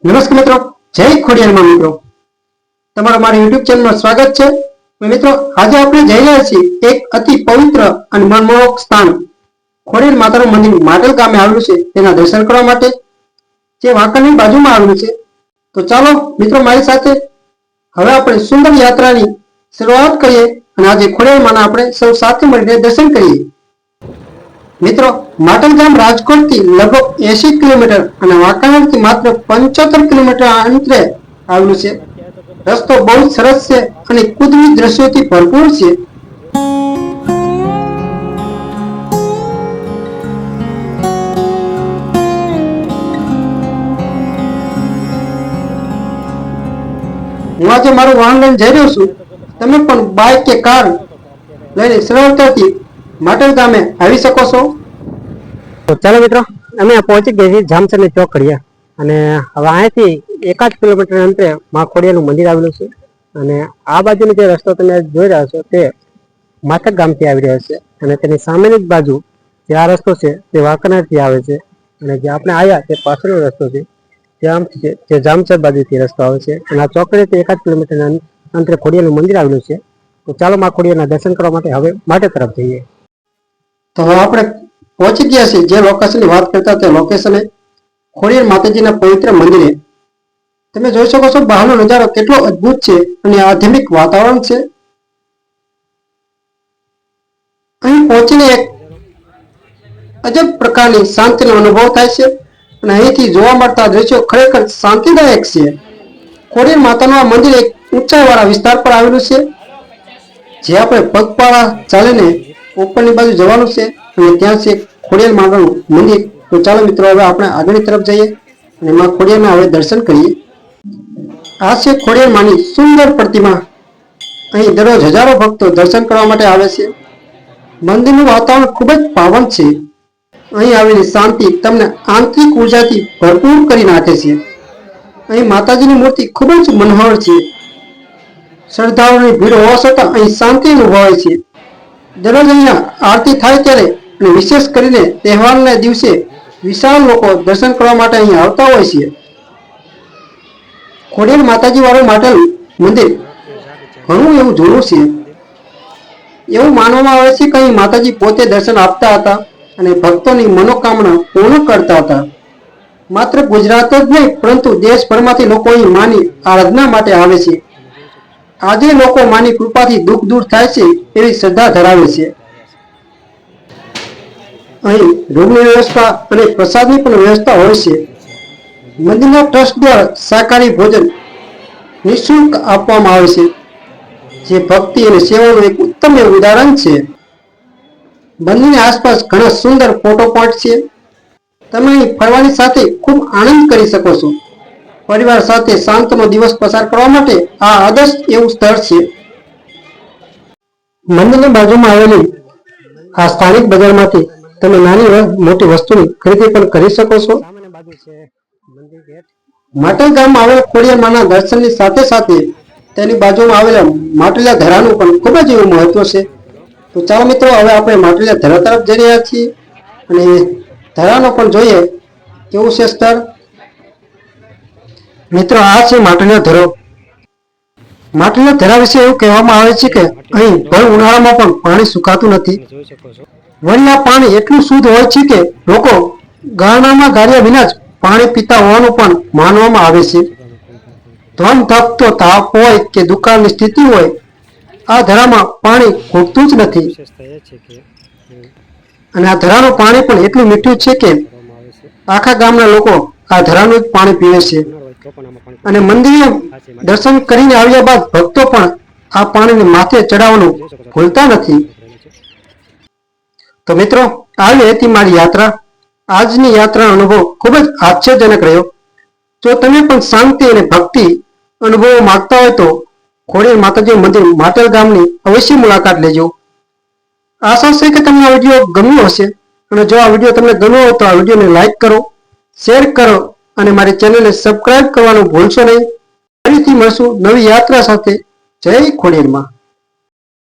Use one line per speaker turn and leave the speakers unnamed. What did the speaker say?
નમસ્કાર મિત્રો, જય ખોડિયારમાં મિત્રો, તમારું મારી યુટ્યુબ ચેનલમાં સ્વાગત છે। મિત્રો, આજે આપણે જઈ રહ્યા છીએ એક અતિ પવિત્ર અને મનમોહક સ્થાન ખોડિયાર માતાનું મંદિર માટલ ગામે આવેલું છે તેના દર્શન કરવા માટે, જે વાંકાનેરની બાજુમાં આવેલું છે। તો ચાલો મિત્રો મારી સાથે હવે આપણે સુંદર યાત્રાની શરૂઆત કરીએ અને આજે ખોડિયાર માના આપણે સૌ સાથે મળીને દર્શન કરીએ। મિત્રો, માટલ ગામ રાજકોટથી લગભગ 80 કિલોમીટર અને વાંકાનેરથી માત્ર 75 કિલોમીટર અંતરે આવેલું છે। રસ્તો બહુ સરસ છે અને કુદરતી દ્રશ્યોથી ભરપૂર છે। હું આજે મારું વાહન લઈને જઈ રહ્યો છું। તમે પણ બાઇક કે કાર લઈને સરળતાથી માટલ ગામે આવી શકો છો।
તો ચાલો મિત્રો, અમે પહોંચી ગયા છીએ જામસરની ચોકડીએ અને હવે અહીંયાથી 1 કિલોમીટર અંતરે મા ખોડિયારનું મંદિર આવેલું છે અને આ બાજુનો જે રસ્તો તમે જોઈ રહ્યા છો તે માથક ગામથી આવી રહ્યો છે અને તેની સામેની જ બાજુ જે આ રસ્તો છે તે વાંકાનેરથી આવે છે અને જે આપણે આવ્યા તે પાછળનો રસ્તો છે જે જામસર બાજુથી રસ્તો આવે છે અને આ ચોકડીથી 1 કિલોમીટર અંતરે ખોડિયારનું મંદિર આવેલું છે। તો ચાલો મા ખોડિયારના દર્શન કરવા માટે હવે માટે તરફ જઈએ।
તો હવે આપણે પહોંચી ગયા છીએ જે લોકેશનની વાત કરતા તે લોકેશને ખોડિયાર માતાજીના પવિત્ર મંદિરે। તમે જોઈ શકો છો બહારનો નજારો કેટલો અદ્ભુત છે અને આધ્યાત્મિક વાતાવરણ છે। અહીં પહોંચીને એક અજબ પ્રકારની શાંતિનો અનુભવ થાય છે અને અહીંથી જોવા મળતા દ્રશ્યો ખરેખર શાંતિદાયક છે। ખોડિયાર માતાનું આ મંદિર એક ઊંચાઈવાળા વિસ્તાર પર આવેલું છે, જે આપણે પગપાળા ચાલીને ઉપરની બાજુ જવાનું છે અને ત્યાં છે ખોડિયાર માતાનું મંદિર। તો ચાલો મિત્રો હવે આપણે આગળની તરફ જઈએ અને માં ખોડિયારના હવે દર્શન કરીએ। આ છે ખોડિયાર માની સુંદર પ્રતિમા। અહીં દરરોજ હજારો ભક્તો દર્શન કરવા માટે આવે છે। મંદિરનું વાતાવરણ ખૂબ જ પાવન છે। અહીં આવેલી શાંતિ તમને આંતરિક ઉર્જાથી ભરપૂર કરી નાખે છે। અહીં માતાજીની મૂર્તિ ખૂબ જ મનોહર છે। શ્રદ્ધાળુઓની ભીડ હોવા છતાં અહીં શાંતિ અનુભવાય છે। દરરોજ અહીંયા આરતી થાય ત્યારે અને વિશેષ કરીને તહેવારના દિવસે વિશાળ લોકો દર્શન કરવા માટે અહીં આવતા હોય છે। ખોડિયાર માતાજી વાળું માટલ મંદિર ઘણું એવું જૂનું છે। એવું માનવામાં આવે છે કે અહીં માતાજી પોતે દર્શન આપતા હતા અને ભક્તોની મનોકામના પૂર્ણ કરતા હતા। માત્ર ગુજરાત જ નહીં પરંતુ દેશભરમાંથી લોકો અહીં માની આરાધના માટે આવે છે। આજે લોકો માની કૃપાથી દુઃખ દૂર થાય છે એવી શ્રદ્ધા ધરાવે છે। અહીં રૂમની વ્યવસ્થા અને પ્રસાદની પણ વ્યવસ્થા હોય છે। મંદિરના ટ્રસ્ટ દ્વારા શાકાહારી ભોજન નિઃશુલ્ક આપવામાં આવે છે, જે ભક્તિ અને સેવાનું એક ઉત્તમ ઉદાહરણ છે। મંદિરની આસપાસ ઘણા સુંદર ફોટો પોઈન્ટ છે। તમે અહીં ફરવાની સાથે ખૂબ આનંદ કરી શકો છો। પરિવાર સાથે શાંતનો દિવસ પસાર કરવા માટે આ આદર્શ એવું સ્થળ છે। મંદિરની બાજુમાં આવેલી આ સ્થાનિક બજારમાંથી તમે નાની મોટી વસ્તુની ખરીદી પણ કરી શકો છો। માટલ ગામમાં આવેલા ખોડિયાર માના દર્શનની સાથે સાથે તેની બાજુમાં આવેલા માટલિયા ધરાનું પણ ખૂબ જ એવું મહત્વ છે। તો ચાલો મિત્રો હવે આપણે માટલિયા ધરા તરફ જઈ રહ્યા છીએ અને ધરાનો પણ જોઈએ કેવું છે સ્થળ। મિત્રો, આ છે માટલિયા ધરો। માટલિયા ધરા વિશે એવું કહેવામાં આવે છે કે અહીં ભર ઉનાળામાં પણ પાણી સુકાતું નથી। વળી આ પાણી એટલું શુદ્ધ હોય છે કે લોકો ગારણામાં ગાળ્યા વિના જ પાણી પીતા હોવાનું પણ માનવામાં આવે છે। ધન ધકતો તાપ હોય કે દુકાળની સ્થિતિ હોય, આ ધરામાં પાણી ખૂટતું જ નથી અને આ ધરાનું પાણી પણ એટલું મીઠું છે કે આખા ગામના લોકો આ ધરાનું જ પાણી પીવે છે અને મંદિરે દર્શન કરીને આવ્યા બાદ ભક્તો પણ આ પાણીને માથે ચડાવવાનું ભૂલતા નથી। તો મિત્રો, આવી હતી મારી યાત્રા। આજની યાત્રાનો અનુભવ ખૂબ જ આશ્ચર્યજનક રહ્યો। જો તમે પણ શાંતિ અને ભક્તિ અનુભવો માંગતા હોય તો ખોડિયાર માતાજી મંદિર માટલ ગામની અવશ્ય મુલાકાત લેજો। આશા છે કે તમને આ વિડીયો ગમ્યો હશે અને જો આ વિડીયો તમને ગમ્યો હોય તો આ વિડીયોને લાઈક કરો, શેર કરો અને મારી ચેનલને સબસ્ક્રાઇબ કરવાનું ભૂલશો નહીં। ફરીથી મળશું નવી યાત્રા સાથે। જય ખોડિયાર માં।